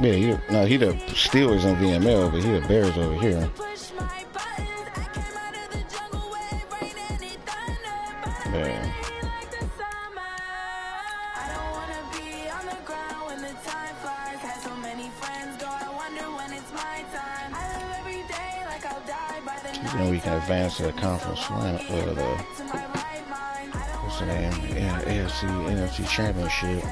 Yeah, he the Steelers on VML, but he the Bears over here. Yeah. You know we can advance to the conference final, what's the name? Yeah, AFC, NFC Championship.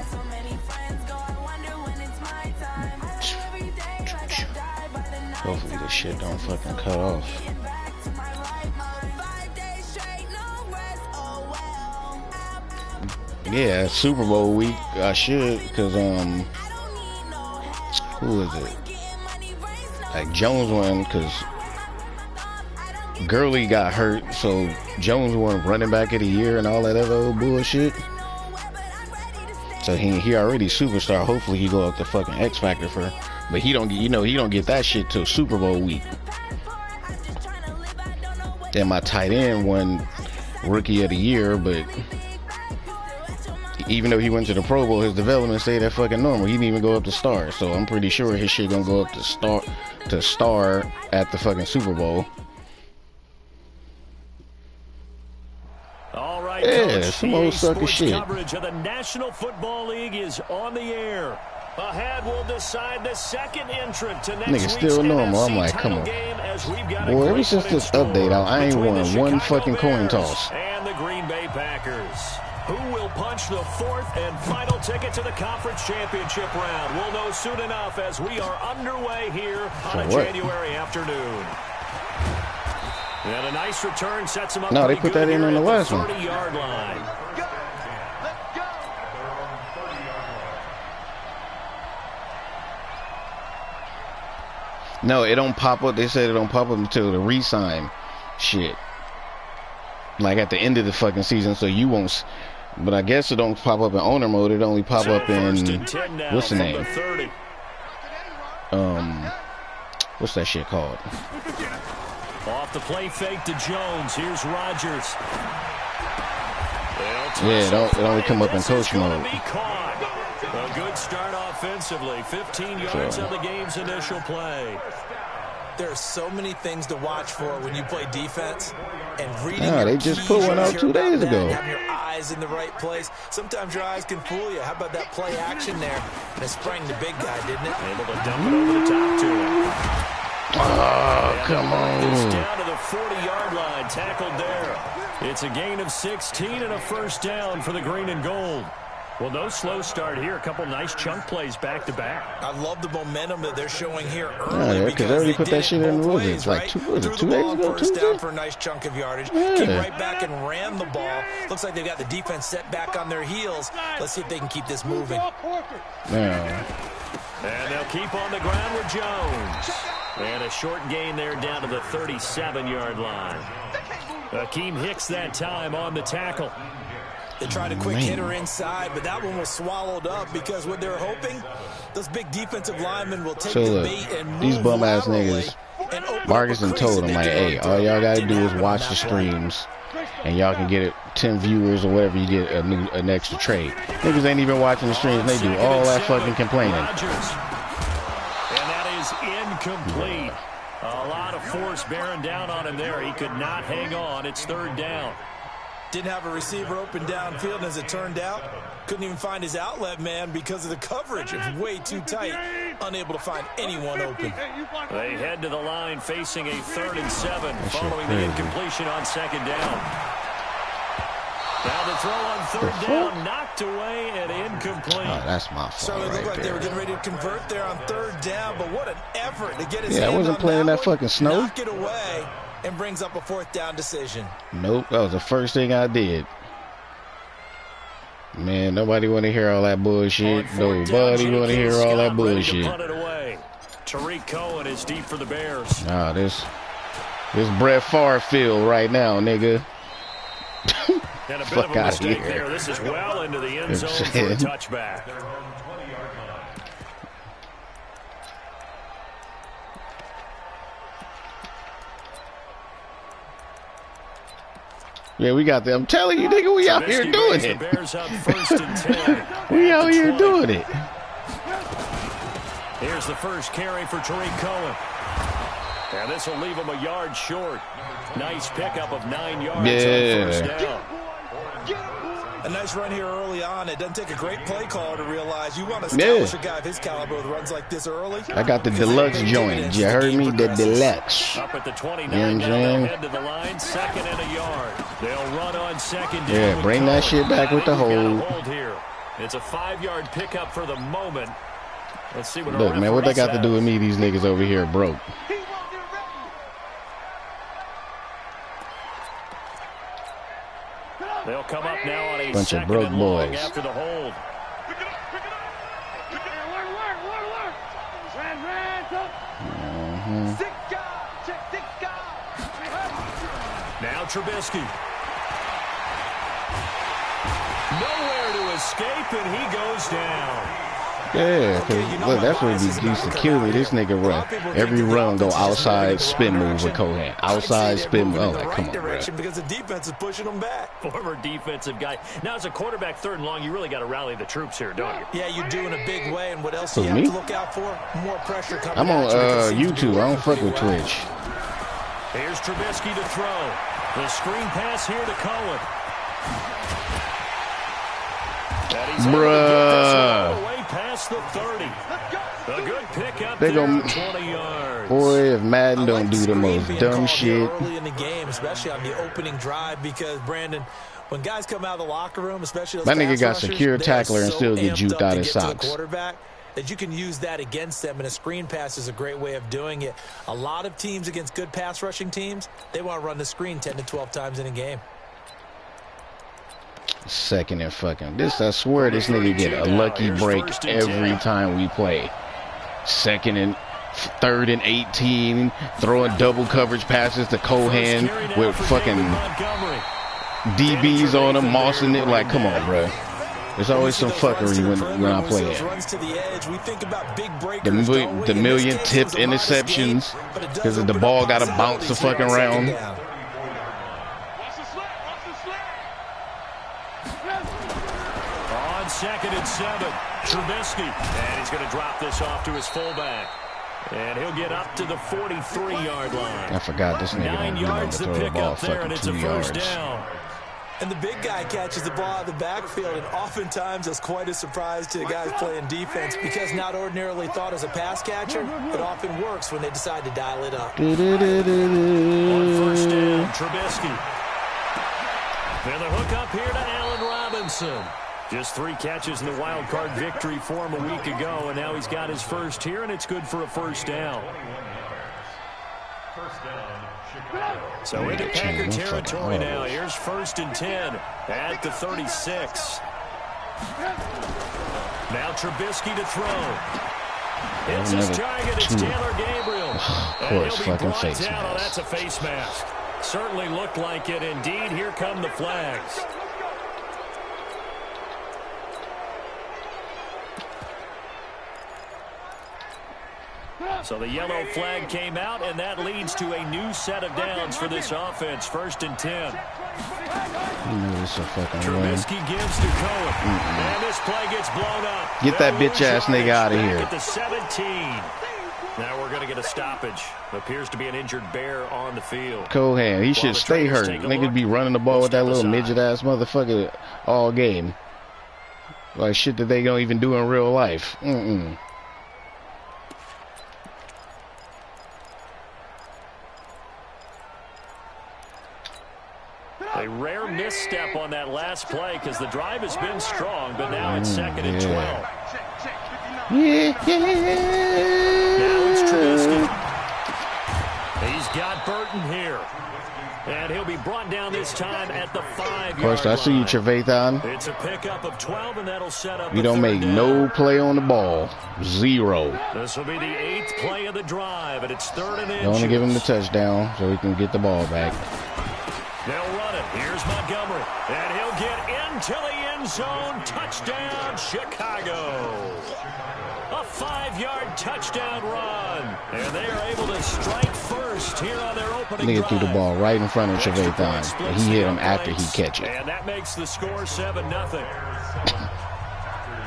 Hopefully this shit don't fucking cut off. Yeah, Super Bowl week. I should, cause who is it? Like Jones won, cause Gurley got hurt, so Jones won running back of the year and all that other old bullshit. So he already superstar. Hopefully he go up to fucking X Factor for, but he don't get, he don't get that shit till Super Bowl week. Then my tight end won rookie of the year, but even though he went to the Pro Bowl, his development stayed at fucking normal. He didn't even go up to star, so I'm pretty sure his shit gonna go up to star at the fucking Super Bowl. All right, yeah, Coach, some old sucker shit. Coverage of the National Football League is on the air. Ahead will decide the second entrant to next nigga still normal. I'm like, come on. Boy, ever since this update out, I ain't won one fucking coin toss. And the Green Bay Packers. Who will punch the fourth and final ticket to the conference championship round? We'll know soon enough as we are underway here on a January afternoon. And a nice return sets him up. No, they put that in on the last one. 30-yard line. No, it don't pop up. They said it don't pop up until the re-sign shit. Like at the end of the fucking season, so you won't. But I guess it don't pop up in owner mode. It only pop up in what's the name? What's that shit called? Off the play fake to Jones. Here's Rodgers. Yeah, it only come up in coach mode. A good start offensively. 15 yards on the game's initial play. There are so many things to watch for when you play defense, and reading they just put one out 2 days ago. Having your eyes in the right place. Sometimes your eyes can fool you. How about that play action there? And it sprang the big guy, didn't it? Able to dump it over the top to him. Oh, come on. It's down to the 40-yard line, tackled there. It's a gain of 16 and a first down for the green and gold. Well, no slow start here. A couple nice chunk plays back-to-back. I love the momentum that they're showing here early. Yeah, because they already put that shit in the rules. Like 2 days ago, first down for a nice chunk of yardage. Yeah. Came right back and ran the ball. Looks like they've got the defense set back on their heels. Let's see if they can keep this moving. Yeah. And they'll keep on the ground with Jones. And a short gain there down to the 37-yard line. Akeem Hicks that time on the tackle. They tried a quick hitter inside, but that one was swallowed up because what they're hoping, those big defensive linemen will take the bait and move these bum-ass laterally niggas, Marcus and told them, like, hey, all y'all got to do is watch the streams, and y'all can get it 10 viewers or whatever, you get an extra trade. Niggas ain't even watching the streams, and they do all that fucking complaining. And that is incomplete. A lot of force bearing down on him there. He could not hang on. It's third down. Didn't have a receiver open downfield, and as it turned out, couldn't even find his outlet man because of the coverage. It was way too tight, unable to find anyone open. They head to the line facing a 3rd and 7 following the incompletion on second down. Now the throw on third down, knocked away and incomplete. Oh, that's my fault. So it looked like they were getting ready to convert there on third down, but what an effort to get his I wasn't playing that fucking snow. Knock it away. And brings up a 4th down decision. Nope, that was the first thing I did. Man, nobody want to hear all that bullshit. Nobody want to hear all that bullshit. Tariq Cohen is deep for the Bears. Nah, this Brett Favre field right now, nigga. And a bit of a mistake there. This is well into the end zone for a touchback. Yeah, we got them. I'm telling you, nigga, we out here doing it. Bears up 1st and 10. We out here doing it. Here's the first carry for Tariq Cohen. And this will leave him a yard short. Nice pickup of 9 yards on first down. A nice run here early on. It doesn't take a great play caller to realize you want to establish a guy of his caliber with runs like this early. I got the deluxe joint. You heard me? The deluxe. Up at the 29, you know what I'm saying? Head to the line, 2nd and a yard. They'll run on 2nd down. Yeah, bring that shit back with the hold. Here. It's a 5-yard pickup for the moment. Let's see what. Look, man, what they got to do with me? These niggas over here broke. They'll come up now on a bunch of broke boys after the hold. Now Trubisky. Nowhere to escape, and he goes down. Yeah, because look, that's what we used to kill me. This nigga run. Every run go outside spin move with Cohen. Outside spin move. Oh, like, come on, bro. Because the defense is pushing them back. Former defensive guy. Now, as a quarterback, 3rd and long, you really got to rally the troops here, don't you? Yeah, you do in a big way. And what else do you have to look out for? More pressure coming. I'm on YouTube. I don't fuck with Twitch. Here's Trubisky to throw. The screen pass here to Cohen. Bruh. Past the 30. A good pickup they there, go, 20 yards. Boy, if Madden don't do the most dumb shit. Early in the game, especially on the opening drive, because, Brandon, when guys come out of the locker room, especially those that nigga got rushers, secure tackler and still get juked out his socks. Quarterback, that you can use that against them, and a screen pass is a great way of doing it. A lot of teams against good pass rushing teams, they want to run the screen 10 to 12 times in a game. 2nd and fucking this. I swear this nigga get a lucky break every time we play. 2nd and 3rd and 18, throwing double coverage passes to Cohen with fucking DBs on him, mossing it. Like, come on, bro. There's always some fuckery when I play it. The million tipped interceptions because the ball got to bounce the fucking round. On 2nd and 7, Trubisky. And he's going to drop this off to his fullback. And he'll get up to the 43-yard line. I forgot this nigga don't do nothing to throw the ball fucking 2 yards. Down. And the big guy catches the ball out of the backfield, and oftentimes it's quite a surprise to the guys playing defense because not ordinarily thought as a pass catcher, it often works when they decide to dial it up. On 1st down, Trubisky. And the hook up here to Allen Robinson. Just 3 catches in the wild card victory for him a week ago, and now he's got his first here, and it's good for a 1st down. So into Packer territory now. Here's 1st and 10 at the 36. Now Trubisky to throw. It's his target. It's Taylor Gabriel. Of course, fucking face mask. Oh, that's a face mask. Certainly looked like it. Indeed, here come the flags. So the yellow flag came out, and that leads to a new set of downs for this offense. 1st and 10. Trubisky gives to Cohen. And this play gets blown up. Get that bitch-ass nigga out of here. At the 17. Now we're going to get a stoppage. Appears to be an injured bear on the field. Cohen, he should stay hurt. Niggas be running the ball with that little midget-ass motherfucker all game. Like shit that they don't even do in real life. A rare misstep on that last play because the drive has been strong, but now it's 2nd and 12. Now it's Trubisky. He's got Burton here. And he'll be brought down this time at the 5-yard line. Of course, I see you, Trevathan. It's a pickup of 12, and that'll set up. You don't make no play on the ball. 0. This will be the 8th play of the drive, and it's 3rd and inches. You want to give him the touchdown so he can get the ball back. They'll run it. Here's Montgomery. And he'll get into the end zone. Touchdown, Chicago. A 5-yard touchdown run. And they are able to strike first here on their opening drive. Nigga threw the ball right in front of Trevathan. He hit him after he catch it. And that makes the score 7-0.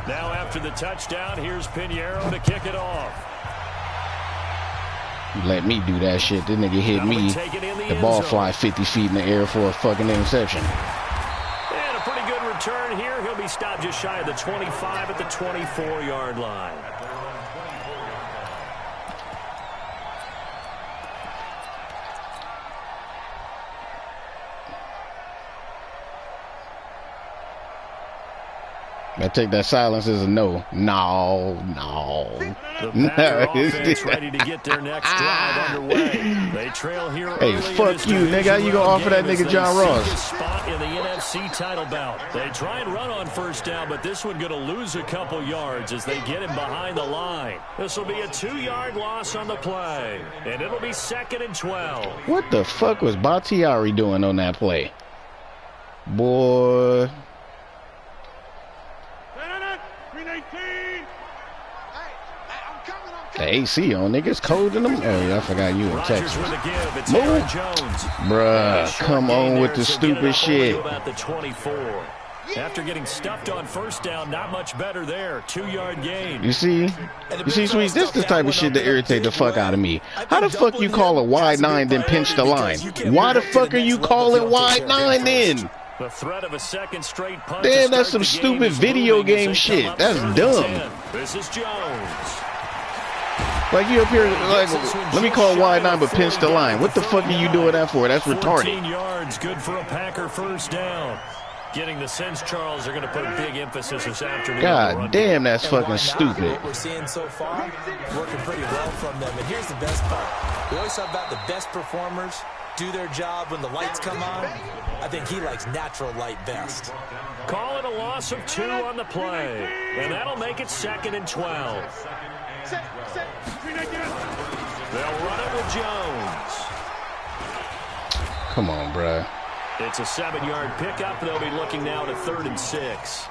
Now after the touchdown, here's Pinheiro to kick it off. Let me do that shit. This nigga hit me. The ball fly 50 feet in the air for a fucking interception. And a pretty good return here. He'll be stopped just shy of the 25 at the 24-yard line. I take that silence as a no. No. The Packer offense ready to get their next drive underway. They trail here. Hey, fuck you, nigga. How you gonna offer that nigga John Ross? Spot in the NFC title bout. They try and run on first down, but this one gonna lose a couple yards as they get him behind the line. This will be a 2-yard loss on the play, and it'll be 2nd and 12. What the fuck was Bakhtiari doing on that play? Boy. The AC on, niggas cold in them. Oh yeah, I forgot you in Texas. Move, bruh. Come on with the stupid shit. After getting stuffed on first down, not much better there. 2-yard gain. You see, Sweet, this is the type of shit that irritate the fuck out of me. How the fuck you call a wide 9 then pinch the line? Why the fuck are you calling wide 9 then? The threat of a second straight punt. Damn, that's some stupid video game shit. That's dumb. This is Jones. Like you up here, like, let me call wide 9 but pinch the line. What the fuck are you doing that for? That's retarded. 14 yards, good for a Packer first down. Getting the sense, Charles, are going to put a big emphasis this afternoon. God damn, that's fucking stupid. What we're seeing so far, working pretty well from them. And here's the best part. We always talk about the best performers do their job when the lights come on. I think he likes natural light best. Call it a loss of 2 on the play, and that'll make it 2nd and 12. They'll run it with Jones. Come on, bruh. It's a 7-yard pickup. They'll be looking now to 3rd and 6.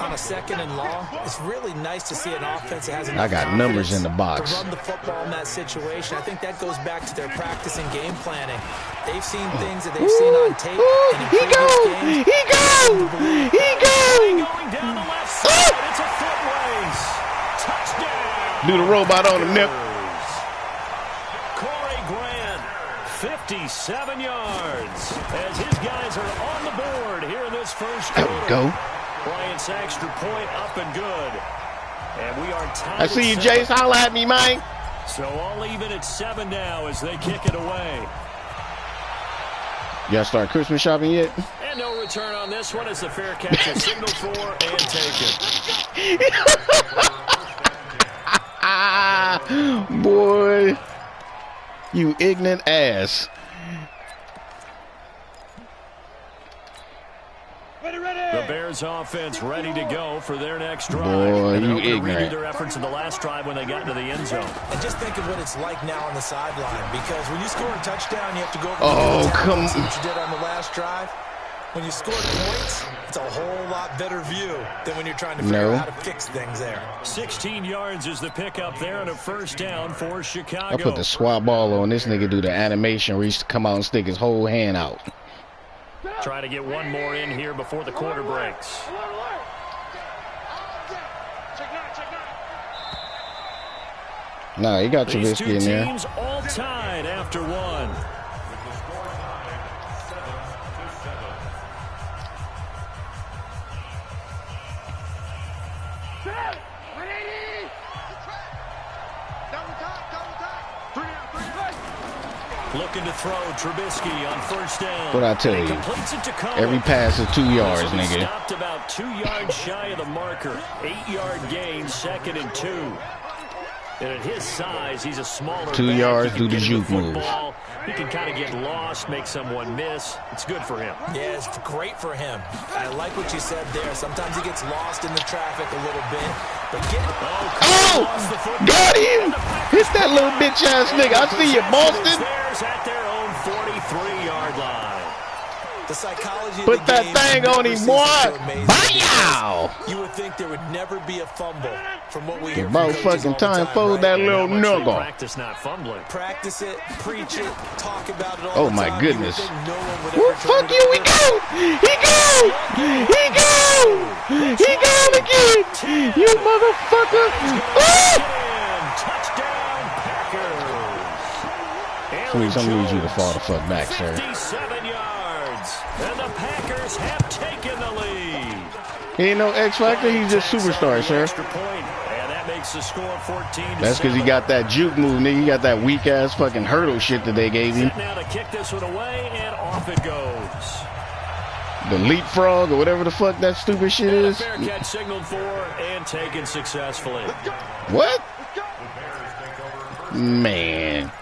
On a 2nd and long, it's really nice to see an offense that has enough I got numbers in the box to run the football in that situation. I think that goes back to their practice and game planning. They've seen things that they've seen on tape. And in He go! Going down the left side. It's a foot race. Touchdown. Do the robot on the nip. 57 yards as his guys are on the board here in this first quarter. There we go. Bryant's extra point up and good. And we are tied. I see you, Jace. Holla at me, man. So all even at 7 now as they kick it away. Y'all start Christmas shopping yet? And no return on this one as the fair catch is signaled for and taken. Boy. You ignorant ass. The Bears offense ready to go for their next drive. Boy, and you redo ignorant. their efforts in the last drive when they got into the end zone. And just think of what it's like now on the sideline, because when you score a touchdown, you have to go over Oh, come on. what you did on the last drive. When you score points, it's a whole lot better view than when you're trying to figure out how to fix things there. 16 yards is the pickup there and a first down for Chicago. I put the swat ball on this nigga, do the animation where he used to come out and stick his whole hand out. Try to get one more in here before the quarter breaks. Nah, he got These Trubisky two in there. teams all tied after one. Looking to throw Trubisky on first down. What I tell you, every pass is 2 yards, nigga. Stopped about 2 yards shy of the marker. 8-yard gain, 2nd and 2. And at his size, he's a smaller 2 back. yards, He do can the get juke move. football. He can kind of get lost, make someone miss. It's good for him. Yeah, it's great for him. I like what you said there. Sometimes he gets lost in the traffic a little bit. But get it. Oh! Got him! Hit that little bitch ass nigga. I see you, Boston. At their own 43-yard line. The psychology of Put the that game thing on him, boy. Bye-yow! You would think there would never be a fumble from what we hear About from coaches fucking all the time, time, fold that right? little nugget. Practice not fumbling. Practice it, preach it, talk about it all Oh the my time. goodness. You would think no one would Well, ever fuck turn it you, he over. go! He go! He go! He gone again! You motherfucker! Ah! Touchdown, Packers. Please, I need you to fall the fuck back, sir. 57 yards. And the Packers have taken the lead. He ain't no X Factor, he's just superstar, sir. Extra point, and that makes the score 14-7. That's because he got that juke move, nigga. He got that weak ass fucking hurdle shit that they gave him. Now to kick this one away, and off it goes. The leapfrog or whatever the fuck that stupid shit is. Fair catch signaled for and taken successfully. What? Man.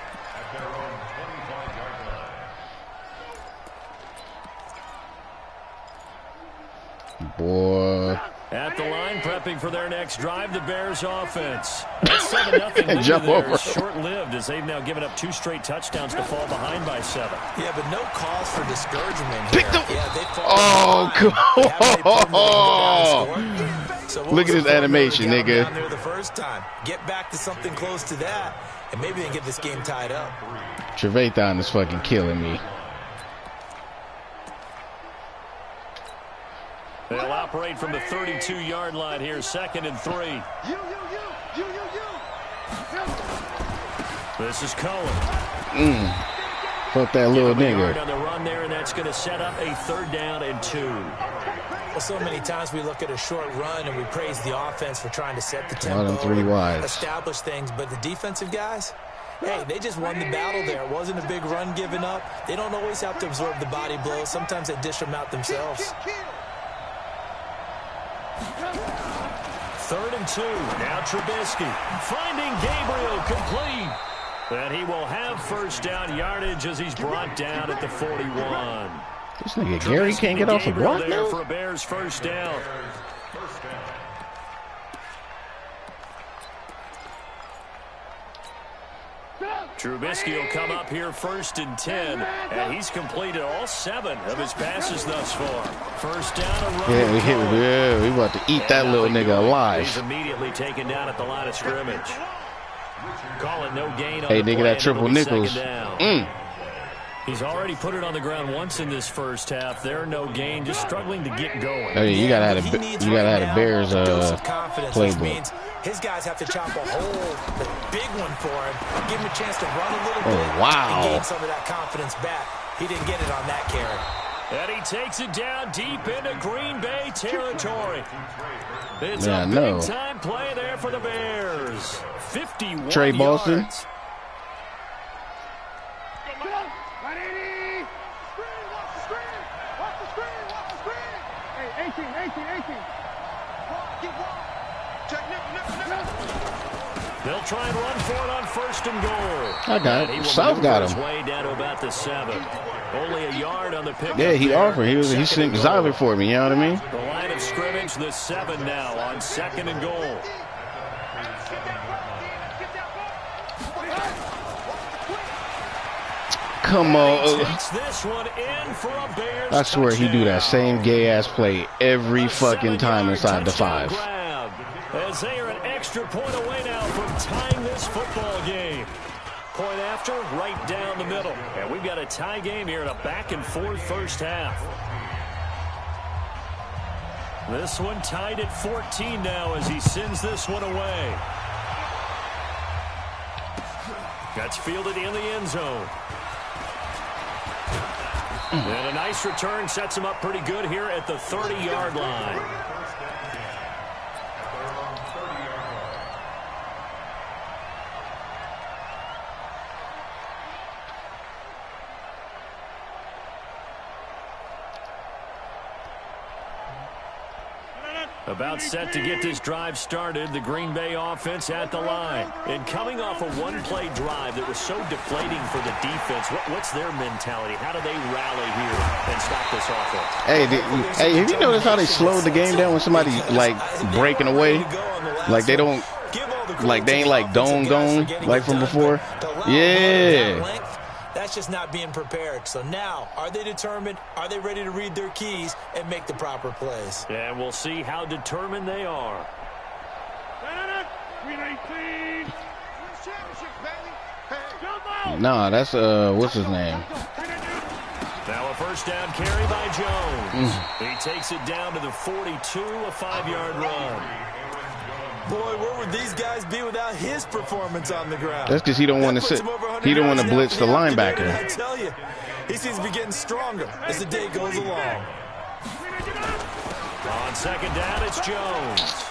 Boy. At the line, prepping for their next drive, the Bears offense. That's 7-0 Jump over. Short-lived as they've now given up 2 straight touchdowns to fall behind by 7. Yeah, but no cause for discouragement here. So look at this animation, nigga. There the first time. Get back to something close to that, and maybe they get this game tied up. Trevathan is fucking killing me. They'll operate from the 32-yard line here, 2nd and 3. This is Cohen. Fuck that little nigga. On the run there, and that's going to set up a 3rd down and 2. Well, so many times we look at a short run and we praise the offense for trying to set the tempo, establish things, but the defensive guys, hey, they just won the battle there. It wasn't a big run given up. They don't always have to absorb the body blows. Sometimes they dish them out themselves. 3rd and 2. Now Trubisky finding Gabriel complete. And he will have 1st down yardage as he's brought down at the 41. This nigga Gary can't get off the block now? For a Bears 1st down. Trubisky will come up here 1st and 10, and he's completed all 7 of his passes thus far. 1st down, a run. Yeah, we about to eat that little nigga alive. He's immediately taken down at the line of scrimmage. Call it no gain on hey, the nigga, play, that triple nickels. He's already put it on the ground once in this 1st half. They're no gain, just struggling to get going. Hey, you gotta have a Bears playbook. His guys have to chop a hole, the big one for him, give him a chance to run a little bit and gain some of that confidence back. He didn't get it on that carry. And he takes it down deep into Green Bay territory. It's a big-time play there for the Bears. 51 Trey Boston. yards. They'll try and run for it on 1st and goal. I got it. South got him. Way down to about the 7. Only a yard on the pick. Yeah, he offered. He sent Zyler for me. You know what I mean? The line of scrimmage, the 7 now on 2nd and goal. Come on. Takes this one in for a Bears I swear touchdown. he do that same gay ass play every fucking time inside the 5. As they are an extra point away now from tying this football game. Point after, right down the middle. And we've got a tie game here in a back-and-forth 1st half. This one tied at 14 now as he sends this one away. Gets fielded in the end zone. And a nice return sets him up pretty good here at the 30-yard line. About set to get this drive started, the Green Bay offense at the line. And coming off a one-play drive that was so deflating for the defense, what's their mentality? How do they rally here and stop this offense? Hey, have you noticed how they slowed the game down when somebody, like, breaking away? Like, they don't, like, they ain't, like, gone, like from before? Yeah. That's just not being prepared. So now, are they determined? Are they ready to read their keys and make the proper plays? And we'll see how determined they are. Nah, that's, what's his name? Now a 1st down carry by Jones. He takes it down to the 42, a 5-yard run. boy, where would these guys be without his performance on the ground? That's because he don't want to sit. He don't want to blitz the linebacker. I tell you, he seems to be getting stronger as the day goes along. On second down, it's Jones.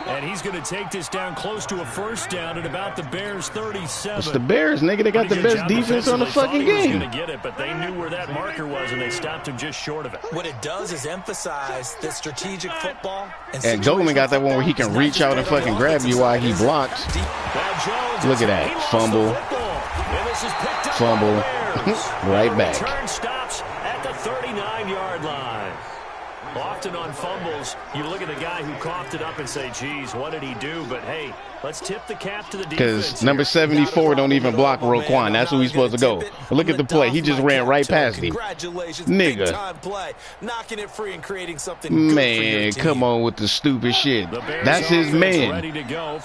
And he's going to take this down close to a first down at about the Bears' 37. It's the Bears, nigga. They got the best defense on the fucking game. He was going to get it, but they knew where that marker was, and they stopped him just short of it. What it does is emphasize that strategic football. And Goldman got that one where he can reach out and fucking grab you while he blocks. Look at that. Fumble. Fumble. Right back. Return stops at the 39-yard line. Often on fumbles, you look at the guy who coughed it up and say, geez, what did he do? But, hey, let's tip the cap to the defense. Because number 74 don't even block Roquan. That's who he's supposed to go. Look at the play. He just ran right past him. Nigga. Man, come on with the stupid shit. That's his man.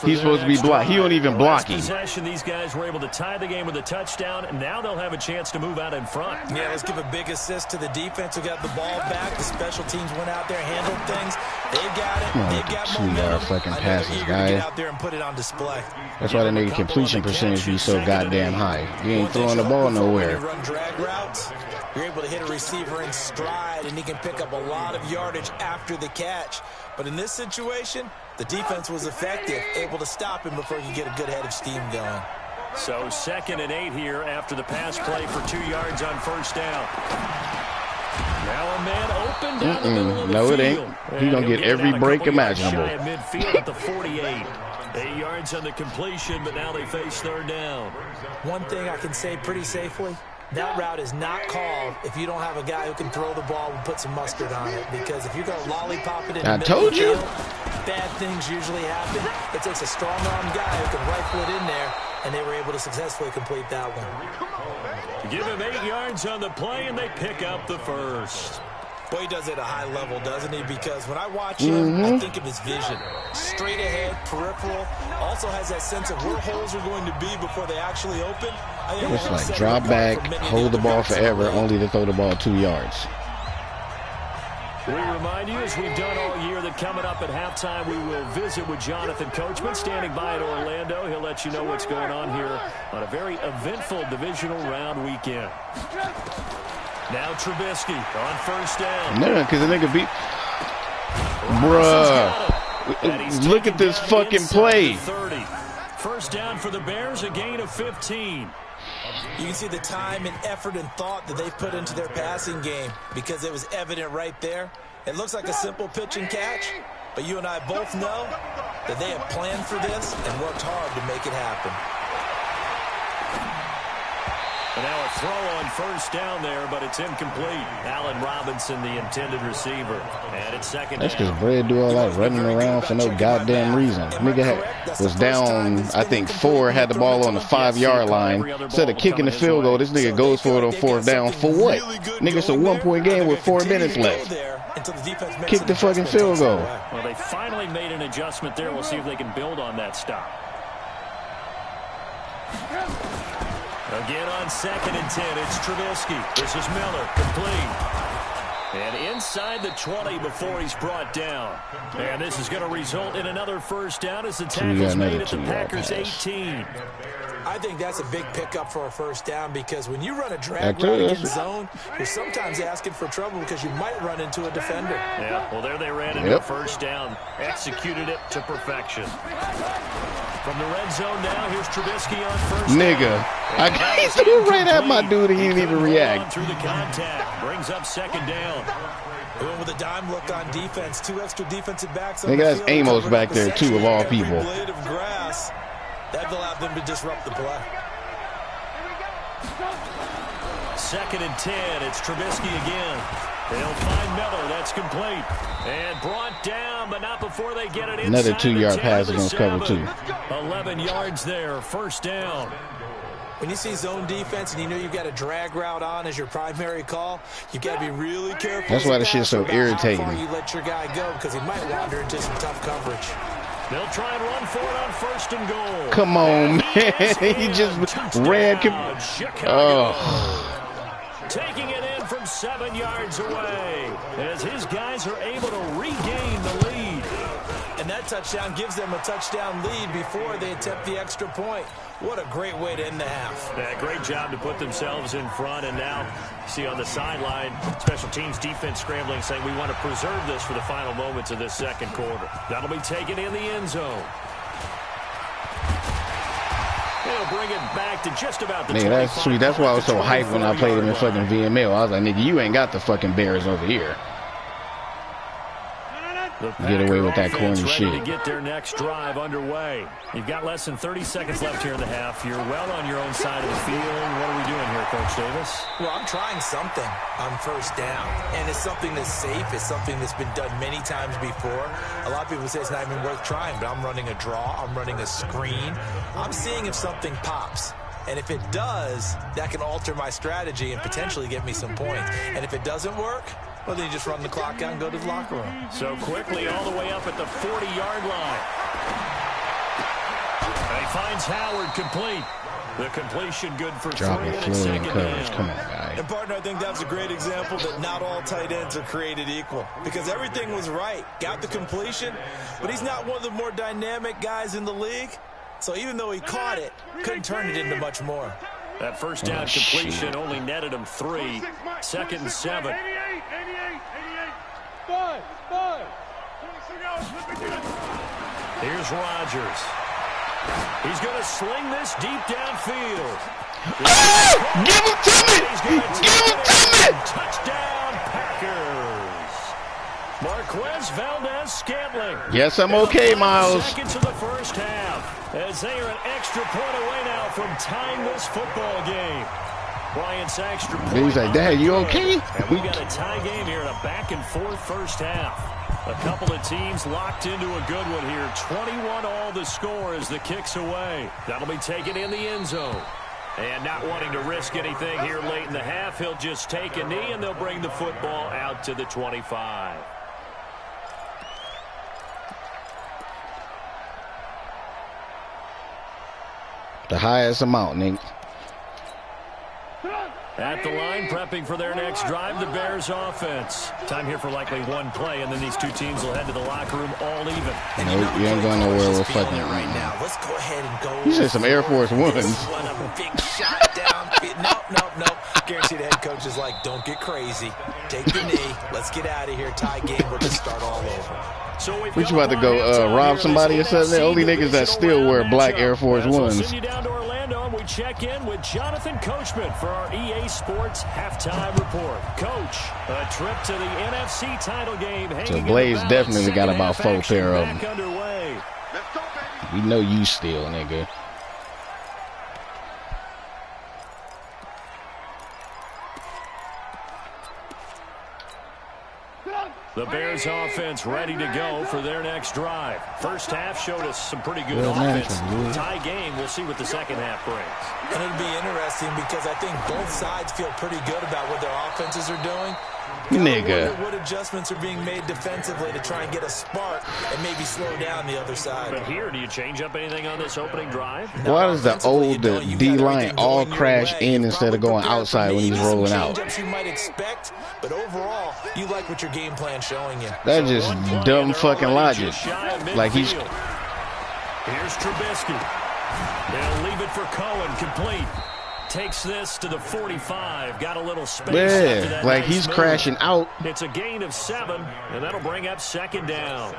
He's supposed to be blocked. He don't even block him. These guys were able to tie the game with a touchdown, and now they'll have a chance to move out in front. Yeah, let's give a big assist to the defense who got the ball back. The special teams went out there, handled things. They've got it. They've got momentum. Fucking passes, guy. Get out there and put it on display. That's why the nigga completion percentage be so goddamn high. You ain't throwing the ball nowhere. Run drag routes. You're able to hit a receiver in stride, and he can pick up a lot of yardage after the catch. But in this situation, the defense was effective, able to stop him before he could get a good head of steam going. So 2nd and 8 here after the pass play for 2 yards on first down. Now a man open down the middle of the field. No, it ain't. He's going to get every break imaginable. Midfield at the 48. 8 yards on the completion, but now they face 3rd down. One thing I can say pretty safely, that route is not called if you don't have a guy who can throw the ball and put some mustard on it. Because if you're going to lollipop it in the middle of the field, bad things usually happen. It takes a strong-armed guy who can rifle it in there, and they were able to successfully complete that one. Give him 8 yards on the play, and they pick up the first. Boy, he does it at a high level, doesn't he? Because when I watch him, I think of his vision. Straight ahead, peripheral. Also has that sense of where holes are going to be before they actually open. It's like drop back, hold the ball forever, only to throw the ball 2 yards. We remind you, as we've done all year, that coming up at halftime, we will visit with Jonathan Coachman, standing by in Orlando. He'll let you know what's going on here on a very eventful divisional round weekend. Now Trubisky on first down. No, because the nigga beat. Bruh. Look at this fucking play. 30. First down for the Bears, a gain of 15. You can see the time and effort and thought that they've put into their passing game because it was evident right there. It looks like a simple pitch and catch, but you and I both know that they have planned for this and worked hard to make it happen. And now a throw on first down there, but it's incomplete. Allen Robinson, the intended receiver. And it's 2nd down. That's because Brad do all that running around for no goddamn reason. Nigga was down, I think 4, had the ball on the 5-yard line. Instead of kicking the field goal, this nigga goes for it on 4th down. For what? Nigga, it's a 1-point game with 4 minutes left. Kick the fucking field goal. Well, they finally made an adjustment there. We'll see if they can build on that stop. Again on 2nd and 10, it's Trubisky. This is Miller, complete. And inside the 20 before he's brought down. And this is going to result in another first down as the tackle's made at the Packers' 18. I think that's a big pickup for a first down because when you run a drag route against zone, you're sometimes asking for trouble because you might run into a defender. Yeah, well, there they ran into a first down. Executed it to perfection. From the red zone now, here's Trubisky on first nigga, I threw right at my dude and he didn't even react. Through the contact, brings up 2nd down. Going with a dime look on defense, 2 extra defensive backs. They got Amos back there too, of all people. Blade of grass. That allowed them to disrupt the play. 2nd and 10. It's Trubisky again. They'll find Miller. That's complete. And brought down, but not before they get it inside. Another 2-yard pass against cover 2. 11 yards there. First down. When you see zone defense and you know you've got a drag route on as your primary call, you've got to be really careful. That's why the shit's so irritating. How far you let your guy go because he might wander into some tough coverage. They'll try and run for it on 1st and goal. Come on, man. He just ran. Taking it in from 7 yards away as his guys are able to regain the lead. And And that touchdown gives them a touchdown lead before they attempt the extra point. What a great way to end the half. Yeah, great job to put themselves in front. And now, see on the sideline, special teams defense scrambling, saying we want to preserve this for the final moments of this second quarter. That'll be taken in the end zone. He'll bring it back to just about the nigga, that's sweet. That's why I was so hyped when I played him in fucking VML. I was like, nigga, you ain't got the fucking Bears over here. Get away with that corny shit. To get their next drive underway. You've got less than 30 seconds left here in the half. You're well on your own side of the field. What are we doing here, Coach Davis? Well, I'm trying something on first down. And it's something that's safe. It's something that's been done many times before. A lot of people say it's not even worth trying, but I'm running a draw. I'm running a screen. I'm seeing if something pops. And if it does, that can alter my strategy and potentially get me some points. And if it doesn't work, well, then you just run the clock out and go to the locker room. So quickly all the way up at the 40-yard line. He finds Howard complete. The completion good for dropping 3 and second down. Come on, guy. And, partner, I think that was a great example that not all tight ends are created equal. Because everything was right. Got the completion, but he's not one of the more dynamic guys in the league. So even though he caught it, couldn't turn it into much more. That first down completion only netted him 3. 2nd and 7. Here's Rodgers. He's going to sling this deep downfield. Oh! Give him to me! Give him to me! Touchdown, Packers. Marquez Valdez-Scantling. Yes, I'm okay, Miles. Seconds of the first half, as they are an extra point away now from tying this football game. Bryant's extra point. He's like, Dad, you okay? And we got a tie game here in a back-and-forth first half. A couple of teams locked into a good one here. 21-all the score as the kick's away. That'll be taken in the end zone. And not wanting to risk anything here late in the half, he'll just take a knee, and they'll bring the football out to the 25. The highest amount, Nick. At the line, prepping for their next drive, the Bears offense. Time here for likely one play, and then these two teams will head to the locker room all even. And you ain't going nowhere with fucking right now. Let's go ahead and go. You said some Air Force Ones. A big shot down. Nope. Guarantee the head coach is like, don't get crazy. Take the knee. Let's get out of here. Tie game. We're going to start all over. So what, you about to go rob somebody or something? The only niggas that still wear black Air Force Ones. Send you down to Orlando, and we check in with Jonathan Coachman for our EA Sports halftime report. Coach, a trip to the NFC title game. So Blaze definitely got about 4 pair of them. Underway. We know you still, nigga. The Bears offense ready to go for their next drive. First half showed us some pretty good offense. Tie game, we'll see what the second half brings. And it'll be interesting because I think both sides feel pretty good about what their offenses are doing. Nigga. What adjustments are being made defensively to try and get a spark and maybe slow down the other side. But here, do you change up anything on this opening drive? Why does the old D-line all crash in instead of going outside when he's rolling out? You might expect, but overall, you like what your game plan's showing you. That's just dumb fucking logic. Like he's... Here's Trubisky. They'll leave it for Cohen, complete. Takes this to the 45. Got a little space. Yeah, like he's crashing out. It's a gain of 7, and that'll bring up second down.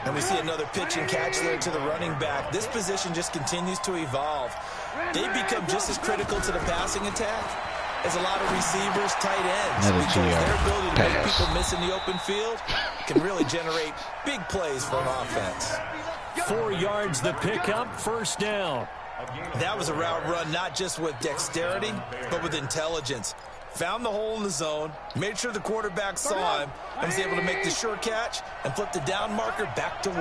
And we see another pitch and catch there to the running back. This position just continues to evolve. They become just as critical to the passing attack as a lot of receivers, tight ends. Because their ability to make people miss in the open field can really generate big plays for an offense. 4 yards the pickup, first down. That was a route run not just with dexterity, but with intelligence. Found the hole in the zone, made sure the quarterback saw him, and was able to make the sure catch and flip the down marker back to 1.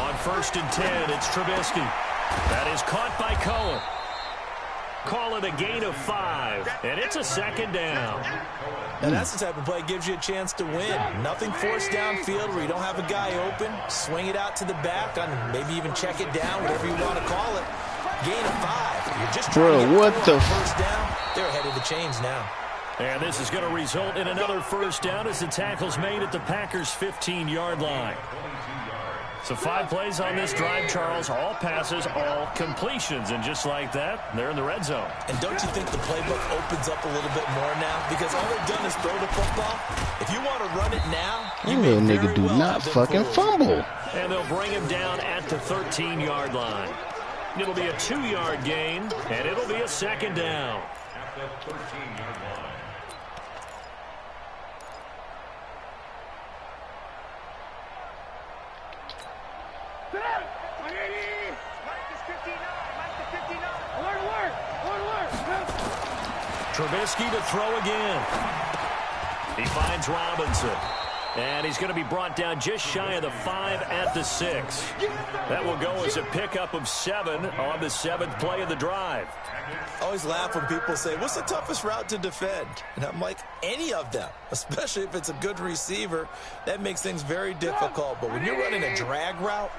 On 1st and 10, it's Trubisky. That is caught by Cohen. Call it a gain of 5, and it's a second down. And that's the type of play that gives you a chance to win. Nothing forced downfield where you don't have a guy open. Swing it out to the back, and maybe even check it down, whatever you want to call it. Gain of 5. You're just trying to get what the first down. They're ahead of the chains now. And this is going to result in another first down as the tackle's made at the Packers' 15-yard line. So 5 plays on this drive, Charles. All passes, all completions. And just like that, they're in the red zone. And don't you think the playbook opens up a little bit more now? Because all they've done is throw the football. If you want to run it now, you little nigga do not fucking fumble. And they'll bring him down at the 13-yard line. It'll be a 2-yard gain, and it'll be a second down. At the 13-yard line. Trubisky to throw again. He finds Robinson. And he's going to be brought down just shy of the 5 at the 6. That will go as a pickup of 7 on the 7th play of the drive. I always laugh when people say, what's the toughest route to defend? And I'm like, any of them, especially if it's a good receiver. That makes things very difficult. But when you're running a drag route,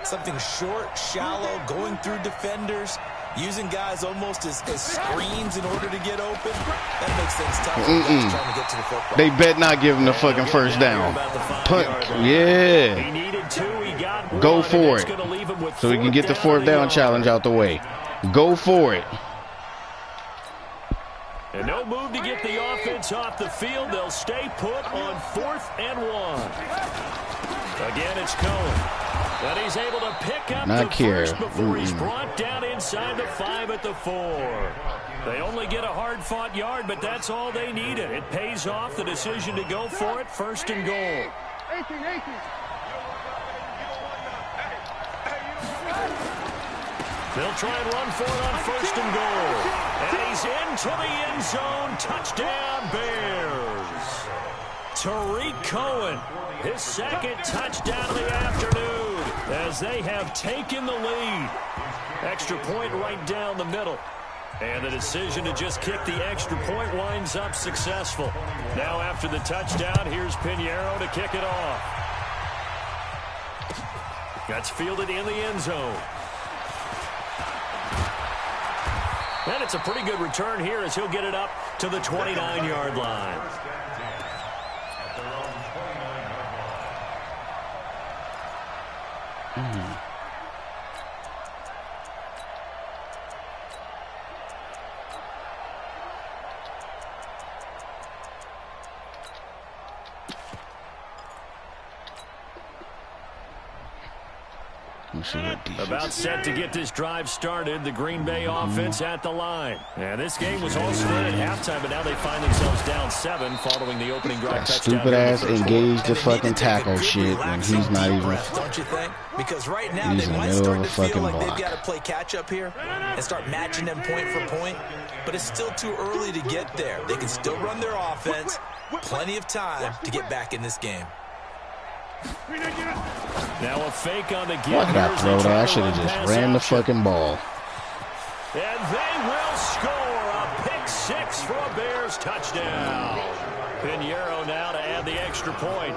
something short, shallow, going through defenders, using guys almost as screens in order to get open, that makes things tough for guys trying to get to the football. They bet not give him the fucking first down. Punt, yeah. He needed 2, he got 1. Go for it. So he can get the 4th down challenge out the way. Go for it. And no move to get the offense off the field. They'll stay put on 4th and 1. Again, it's Cohen. But he's able to pick up the first before he's brought down inside the 5 at the 4. They only get a hard-fought yard, but that's all they needed. It pays off the decision to go for it, 1st and goal. They'll try and run for it on 1st and goal. And he's into the end zone. Touchdown, Bears. Tariq Cohen, his 2nd touchdown of the afternoon, as they have taken the lead. Extra point right down the middle. And the decision to just kick the extra point winds up successful. Now after the touchdown, here's Pinheiro to kick it off. That's fielded in the end zone. And it's a pretty good return here as he'll get it up to the 29-yard line. About set to get this drive started. The Green Bay offense at the line. And this game was all split at halftime, but now they find themselves down 7 following the opening drive touchdown. Stupid ass engage the fucking tackle shit when he's not even. Don't you think? Because right now they might start to feel like they've got to play catch up here and start matching them point for point. But it's still too early to get there. They can still run their offense. Plenty of time to get back in this game. Now a fake on the give. Why did I throw that? I should have just ran the fucking ball. And they will score a pick 6 for a Bears touchdown. Pinheiro now to add the extra point.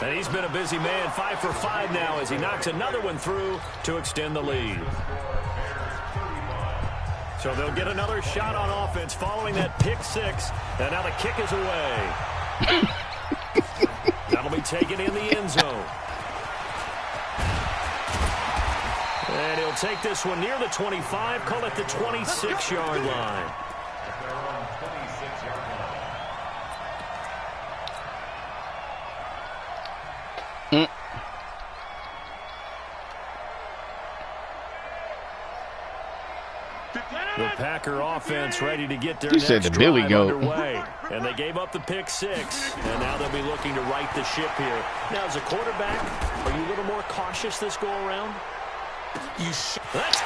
And he's been a busy man, 5 for 5 now as he knocks another one through to extend the lead. So they'll get another shot on offense following that pick 6. And now the kick is away. That'll be taken in the end zone. And he'll take this one near the 25, call it the 26-yard line. The Packer offense ready to get their next drive underway. And they gave up the pick 6, and now they'll be looking to right the ship here. Now, as a quarterback, are you a little more cautious this go-around?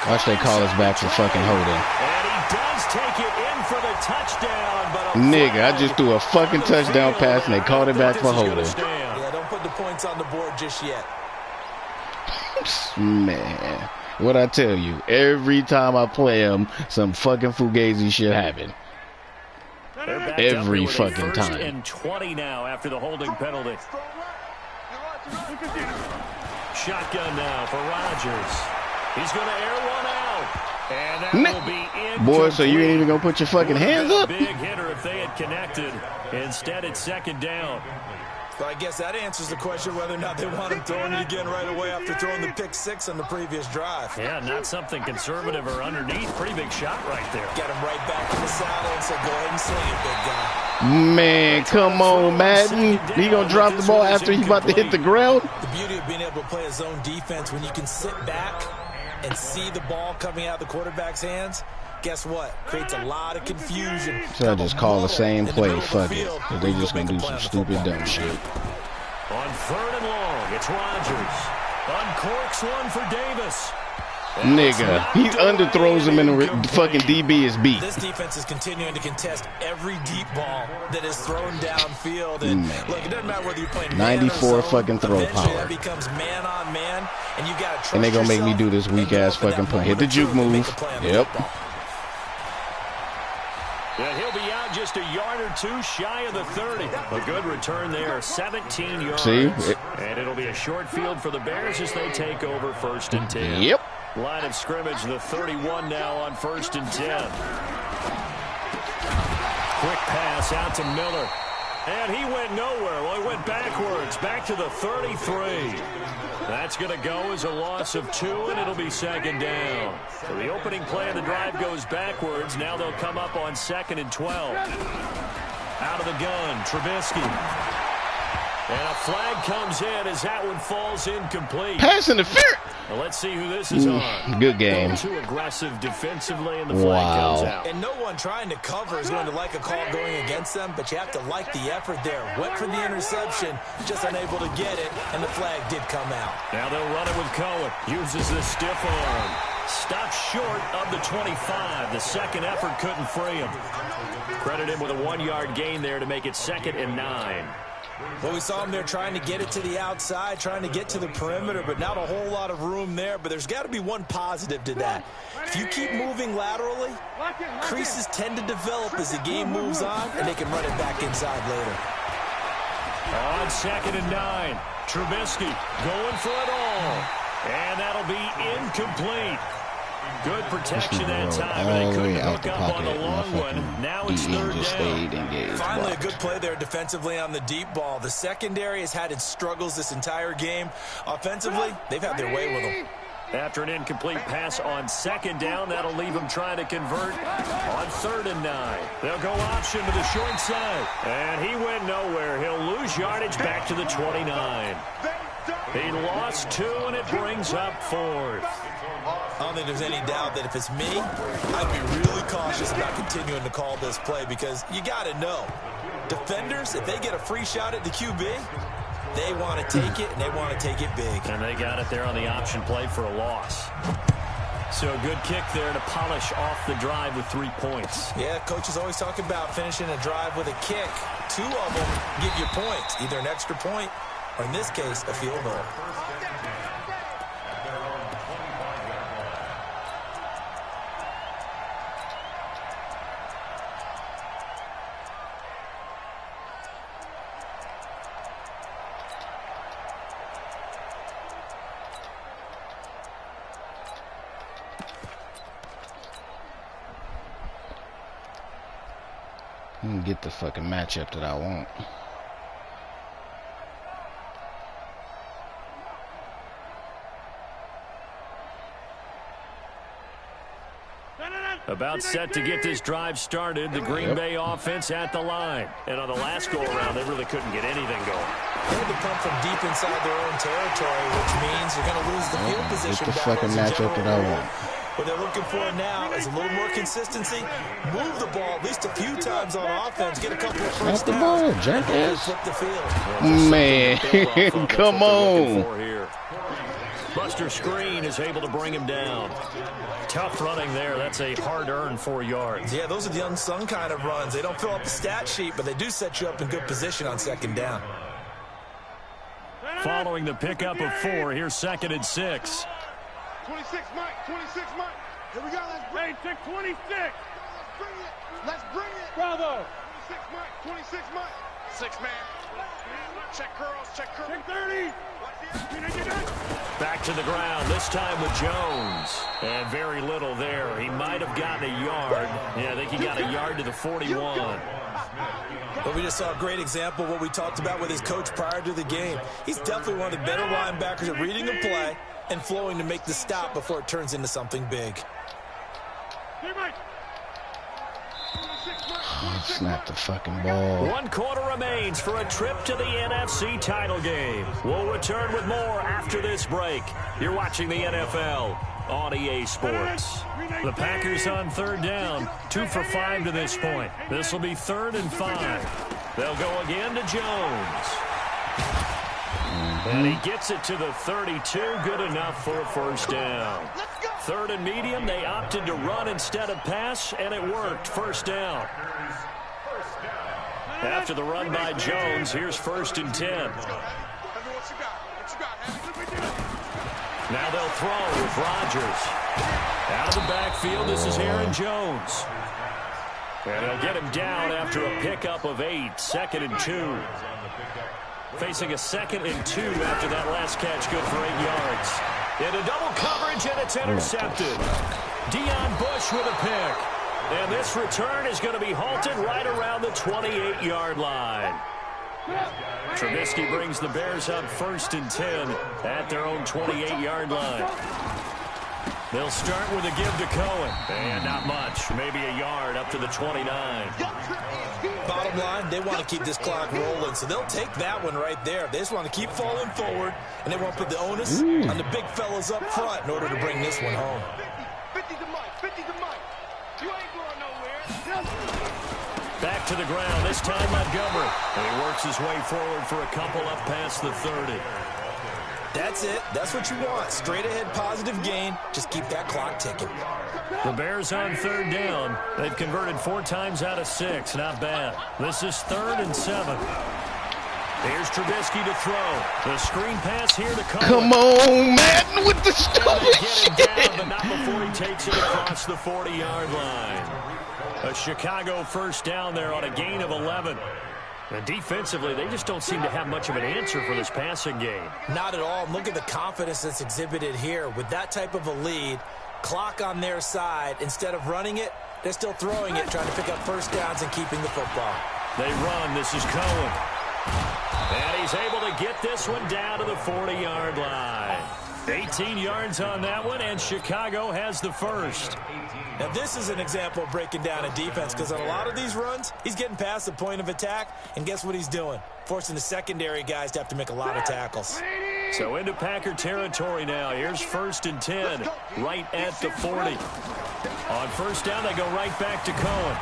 Watch they call us back for fucking holding. And he does take it in for the touchdown. But nigga, I just threw a fucking touchdown pass, and they called it back for holding. Yeah, don't put the points on the board just yet. Man. What I tell you, every time I play him, some fucking fugazi shit happen. Every fucking time. 1st and 20 now after the holding penalty. Shotgun now for Rodgers. He's going to air one out. And that will be incomplete. Boy, so you ain't even gonna put your fucking hands up? Big hitter if they had connected. Instead, it's second down. Well, I guess that answers the question whether or not they want him throwing it again right away after throwing the pick six on the previous drive. Yeah, not something conservative or underneath. Pretty big shot right there. Got him right back in the saddle and said, go ahead and sling it, big guy. Man, come on, Madden. He gonna drop the ball after he's about to hit the ground? The beauty of being able to play a zone defense when you can sit back and see the ball coming out of the quarterback's hands, guess what? Creates a lot of confusion. So I just call the same play, fuck it. Because they just gonna do some stupid dumb shit. On third and long, it's Rodgers. Uncorks one for Davis. Nigga, he underthrows him and the fucking DB is beat. This defense is continuing to contest every deep ball that is thrown downfield. And look, it doesn't matter whether you're playing 94 fucking throw power. That becomes man on man, and you got to trust. And they gonna make me do this weak ass fucking play. Hit the juke move. Yep. Yeah, he'll be out just a yard or two shy of the 30. A good return there, 17 yards. See? And it'll be a short field for the Bears as they take over 1st and 10. Yep. Line of scrimmage, the 31 now on 1st and 10. Quick pass out to Miller. And he went nowhere. Well, he went backwards, back to the 33. That's going to go as a loss of 2, and it'll be second down. So the opening play of the drive goes backwards. Now they'll come up on 2nd and 12. Out of the gun, Trubisky. And a flag comes in as that one falls incomplete. Pass interference. Well, let's see who this is on. Good game. Too aggressive defensively, and the flag comes out. And no one trying to cover is going to like a call going against them, but you have to like the effort there. Went for the interception, just unable to get it, and the flag did come out. Now they'll run it with Cohen. Uses the stiff arm. Stopped short of the 25. The second effort couldn't free him. Credit him with a 1-yard gain there to make it 2nd and 9. Well, we saw him there trying to get it to the outside, trying to get to the perimeter, but not a whole lot of room there. But there's got to be one positive to that. If you keep moving laterally, creases tend to develop as the game moves on, and they can run it back inside later. On 2nd and 9, Trubisky going for it all. And that'll be incomplete. Good protection that time, and they couldn't hook up on the long one. Now it's 3rd down. Finally, a good play there defensively on the deep ball. The secondary has had its struggles this entire game. Offensively, they've had their way with them. After an incomplete pass on 2nd down, that'll leave them trying to convert on 3rd and 9. They'll go option to the short side. And he went nowhere. He'll lose yardage back to the 29. He lost 2, and it brings up 4th. I don't think there's any doubt that if it's me, I'd be really cautious about continuing to call this play because you got to know. Defenders, if they get a free shot at the QB, they want to take it, and they want to take it big. And they got it there on the option play for a loss. So a good kick there to polish off the drive with 3 points. Yeah, coaches always talk about finishing a drive with a kick. 2 of them give you points, either an extra point or, in this case, a field goal. Get the fucking matchup that I want. About set to get this drive started. The Green Bay offense at the line. And on the last go-around, they really couldn't get anything going. They had to come from deep inside their own territory, which means you're going to lose the field position. Get the fucking matchup that I want. What they're looking for now is a little more consistency. Move the ball at least a few times on offense. Get a couple of first downs. Off the ball, jackass. Flip the field. Man, come on. Buster Screen is able to bring him down. Tough running there. That's a hard-earned 4 yards. Yeah, those are the unsung kind of runs. They don't fill up the stat sheet, but they do set you up in good position on 2nd down. Following the pickup of 4, here's 2nd and 6. 26, Mike. 26, Mike. Here we go. Let's bring it. 26. Let's bring it. Let's bring it. Bravo. 26, Mike. 26, Mike. 6 man. Check curls. Check curls. Check 30. Back Back to the ground, this time with Jones. And very little there. He might have gotten a yard. Yeah, I think he got a yard to the 41. But we just saw a great example of what we talked about with his coach prior to the game. He's definitely one of the better linebackers at reading the play and flowing to make the stop before it turns into something big. Snap the fucking ball. 1 quarter remains for a trip to the NFC title game. We'll return with more after this break. You're watching the NFL on EA Sports. The Packers on 3rd down. 2 for 5 to this point. This will be 3rd and 5. They'll go again to Jones. And he gets it to the 32. Good enough for a first down. 3rd and medium. They opted to run instead of pass, and it worked. First down. After the run by Jones, here's 1st and 10. Now they'll throw with Rodgers. Out of the backfield, this is Aaron Jones. And they'll get him down after a pickup of 8. 2nd and 2. Facing a 2nd and 2 after that last catch, good for 8 yards. Into double coverage, and it's intercepted. Deion Bush with a pick. And this return is going to be halted right around the 28-yard line. Trubisky brings the Bears up 1st and 10 at their own 28-yard line. They'll start with a give to Cohen. And not much, maybe a yard up to the 29. Bottom line, they want to keep this clock rolling, so they'll take that one right there. They just want to keep falling forward, and they want to put the onus on the big fellas up front in order to bring this one home. 50 to Mike, 50 to Mike. You ain't going nowhere. Back to the ground, this time Montgomery. And he works his way forward for a couple up past the 30. That's it. That's what you want. Straight ahead positive gain. Just keep that clock ticking. The Bears on 3rd down. They've converted 4 times out of 6. Not bad. This is 3rd and 7. Here's Trubisky to throw. The screen pass here to Cohen. Come on, Madden with the stupid shit. Get him down, but not before he takes it across the 40-yard line. A Chicago first down there on a gain of 11. And defensively, they just don't seem to have much of an answer for this passing game. Not at all. Look at the confidence that's exhibited here. With that type of a lead, clock on their side, instead of running it, they're still throwing it, trying to pick up first downs and keeping the football. They run. This is Cohen. And he's able to get this one down to the 40-yard line. 18 yards on that one, and Chicago has the first. Now, this is an example of breaking down a defense, because on a lot of these runs, he's getting past the point of attack, and guess what he's doing? Forcing the secondary guys to have to make a lot of tackles. So into Packer territory now. Here's 1st and 10, right at the 40. On first down, they go right back to Cohen.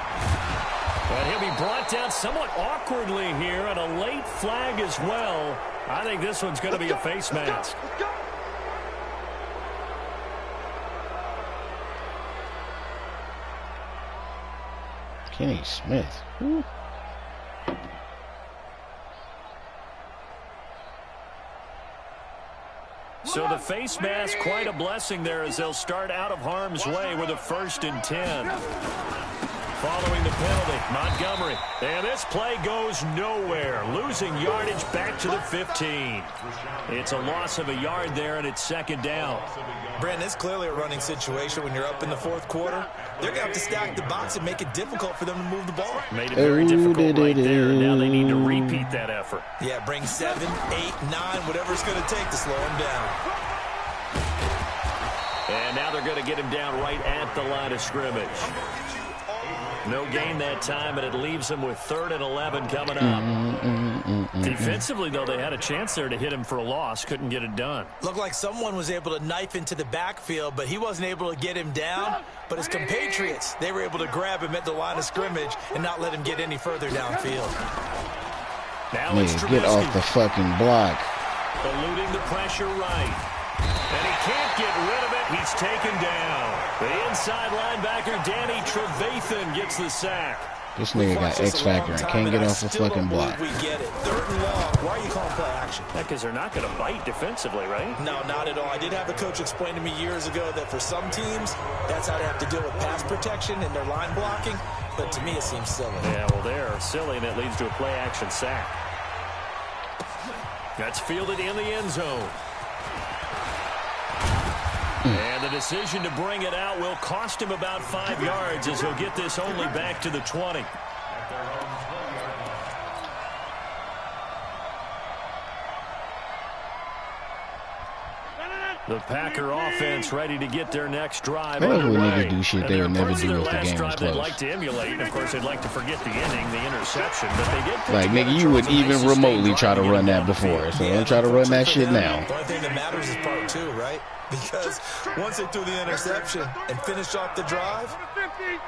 And he'll be brought down somewhat awkwardly here, and a late flag as well. I think this one's going to be a face mask. Kenny Smith. Woo. So the face mask, quite a blessing there as they'll start out of harm's way with a 1st and 10. Following the penalty, Montgomery. And this play goes nowhere. Losing yardage back to the 15. It's a loss of a yard there, and it's 2nd down. Brandon, it's clearly a running situation when you're up in the 4th quarter. They're going to have to stack the box and make it difficult for them to move the ball. Made it very difficult right there. Now they need to repeat that effort. Yeah, bring 7, 8, 9, whatever it's going to take to slow him down. And now they're going to get him down right at the line of scrimmage. No gain that time, and it leaves them with 3rd and 11 coming up. Defensively, though, they had a chance there to hit him for a loss. Couldn't get it done. Looked like someone was able to knife into the backfield, but he wasn't able to get him down. But his compatriots, they were able to grab him at the line of scrimmage and not let him get any further downfield. Now it's Trubisky. Get off the fucking block. Eluding the pressure right. And he can't get rid of it. He's taken down. The inside linebacker, Danny Trevathan, gets the sack. This nigga got X Factor and can't get off the fucking block. We get it. 3rd and long. Why are you calling play action? Because they're not going to bite defensively, right? No, not at all. I did have a coach explain to me years ago that for some teams, that's how they have to deal with pass protection and their line blocking. But to me, it seems silly. Yeah, well, they're silly, and it leads to a play action sack. That's fielded in the end zone. And the decision to bring it out will cost him about 5 yards as he'll get this only back to the 20. The Packer offense ready to get their next drive underway. Niggas do shit they would never do if the game was They'd close. like to emulate. Of course, they'd like to forget the inning, the interception, but they did. Like, nigga, you would even remotely try to run that before, so don't try to run that shit now. The only thing that matters is part 2, right? Because once they threw the interception and finished off the drive,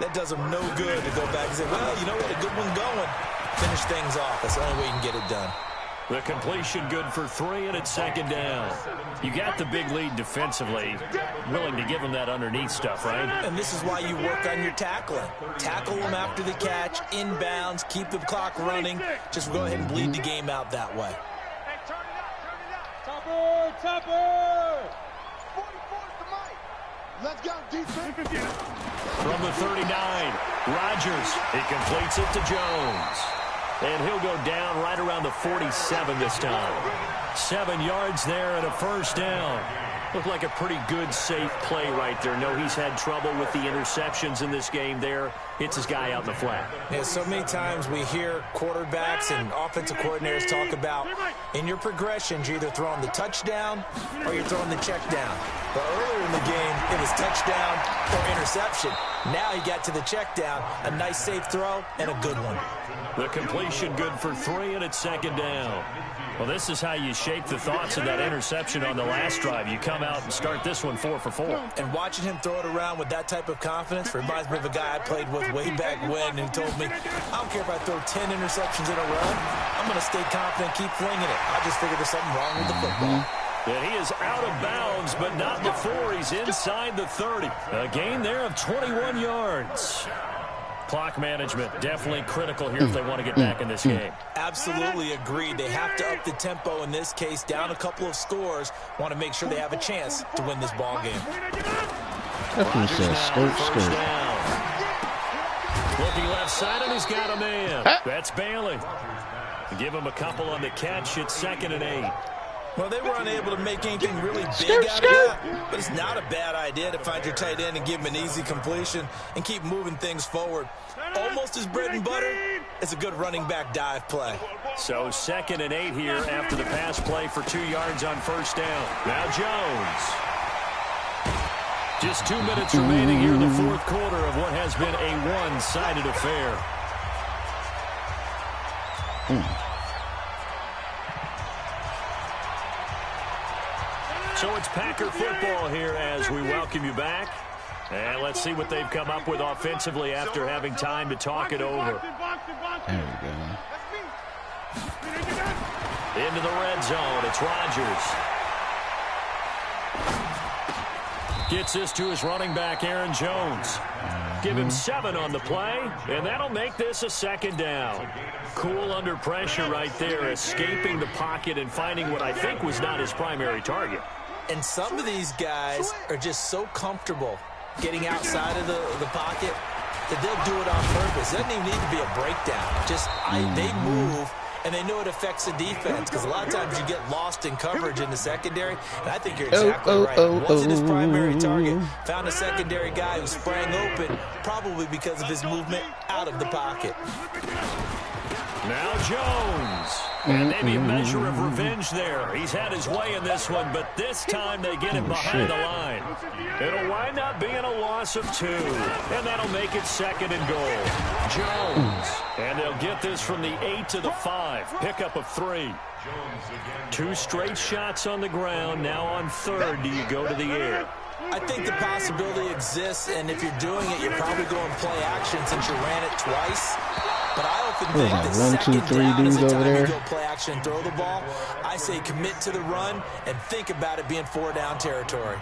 that does them no good to go back and say, well, you know what, a good one going. Finish things off. That's the only way you can get it done. The completion good for 3, and it's 2nd down. You got the big lead defensively, willing to give them that underneath stuff, right? And this is why you work on your tackling. Tackle them after the catch, inbounds, keep the clock running. Just go ahead and bleed the game out that way. Hey, turn it up. Topper, topper. 44's the mic. Let's go, defense. From the 39, Rodgers. He completes it to Jones. And he'll go down right around the 47 this time. 7 yards there and a 1st down. Looked like a pretty good, safe play right there. No, he's had trouble with the interceptions in this game there. Hits his guy out in the flat. Yeah, so many times we hear quarterbacks and offensive coordinators talk about in your progressions, you're either throwing the touchdown or you're throwing the check down. But earlier in the game, it was touchdown or interception. Now he got to the check down, a nice safe throw and a good one. The completion good for 3, and it's 2nd down. Well, this is how you shape the thoughts of that interception on the last drive. You come out and start this one 4 for 4. And watching him throw it around with that type of confidence reminds me of a guy I played with way back when who told me, I don't care if I throw 10 interceptions in a row. I'm going to stay confident, keep flinging it. I just figured there's something wrong with the football. And he is out of bounds, but not before he's inside the 30. A gain there of 21 yards. Clock management definitely critical here if they want to get back in this game. Absolutely agreed. They have to up the tempo in this case, down a couple of scores. Want to make sure they have a chance to win this ball game. That says skirt. Looking left side, and he's got a man. That's Bailey. Give him a couple on the catch. It's 2nd and 8. Well, they were unable to make anything really big out of that, but it's not a bad idea to find your tight end and give him an easy completion and keep moving things forward. Almost his bread and butter. It's a good running back dive play. So 2nd and 8 here after the pass play for 2 yards on 1st down. Now Jones. Just 2 minutes remaining here in the 4th quarter of what has been a one-sided affair. So it's Packer football here as we welcome you back. And let's see what they've come up with offensively after having time to talk it over. There we go. Into the red zone. It's Rodgers. Gets this to his running back, Aaron Jones. Give him 7 on the play, and that'll make this a 2nd down. Cool under pressure right there, escaping the pocket and finding what I think was not his primary target. And some of these guys are just so comfortable getting outside of the pocket that they'll do it on purpose. It doesn't even need to be a breakdown. Just they move, and they know it affects the defense because a lot of times you get lost in coverage in the secondary, and I think you're exactly right. Wasn't his primary target. Found a secondary guy who sprang open, probably because of his movement out of the pocket. Now Jones. And maybe a measure of revenge there. He's had his way in this one, but this time they get him behind the line. It'll wind up being a loss of 2, and that'll make it 2nd and goal. Jones. And they'll get this from the 8 to the 5. Pickup of 3. 2 straight shots on the ground. Now on 3rd, do you go to the air? I think the possibility exists, and if you're doing it, you're probably going play action since you ran it twice. But I often think that 2nd down is the time you go play action and throw the ball. I say commit to the run and think about it being 4-down territory.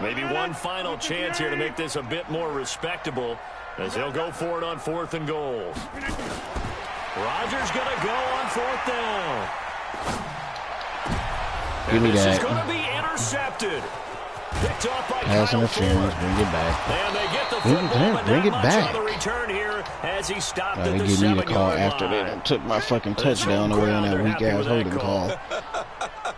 Maybe one final chance here to make this a bit more respectable as they'll go for it on 4th and goal. Rodgers going to go on 4th down. Give me this that. is going to be intercepted. Picked off by Pass Kyle interference. Ford. Bring it back. And they get the football, but Bring not it much back. on the return here as he stopped at They the give me the call 7-yard after they line. done took my fucking touchdown away on that weak ass holding call.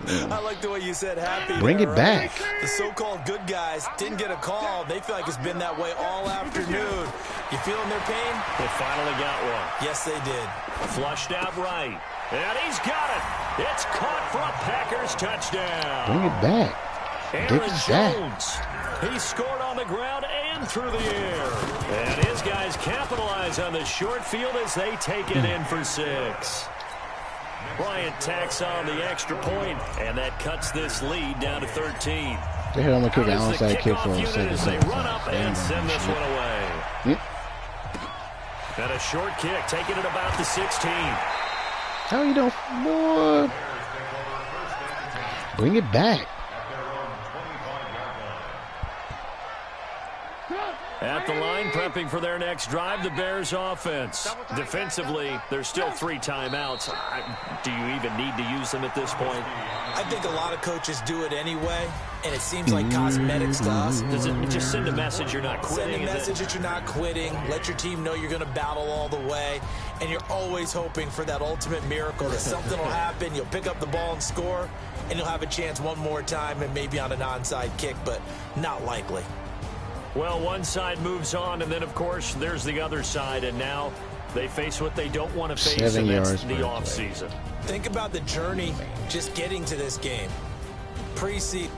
I like the way you said happy. Bring there, it right? back. The so-called good guys didn't get a call. They feel like it's been that way all afternoon. You feeling their pain? They finally got one. Yes, they did. Flushed out right. And he's got it. It's caught for a Packers touchdown. Bring it back. Aaron Jones. He scored on the ground and through the air. And his guys capitalize on the short field as they take it in for 6. Bryant tacks on the extra point, and that cuts this lead down to 13. They had him to kick an onside kick for a second. As they run up and send this one away. Yep. And a short kick, taking it about the 16. How you doing, boy? Bring it back. At the line, prepping for their next drive, the Bears offense. Defensively, there's still 3 timeouts. Do you even need to use them at this point? I think a lot of coaches do it anyway, and it seems like cosmetics to us. Does it just send a message you're not quitting? Send a message that you're not quitting. Let your team know you're going to battle all the way, and you're always hoping for that ultimate miracle that something will happen, you'll pick up the ball and score, and you'll have a chance one more time and maybe on an onside kick, but not likely. Well, one side moves on, and then, of course, there's the other side, and now they face what they don't want to face, 7 and that's yards the per offseason. Think about the journey just getting to this game. Pre-season.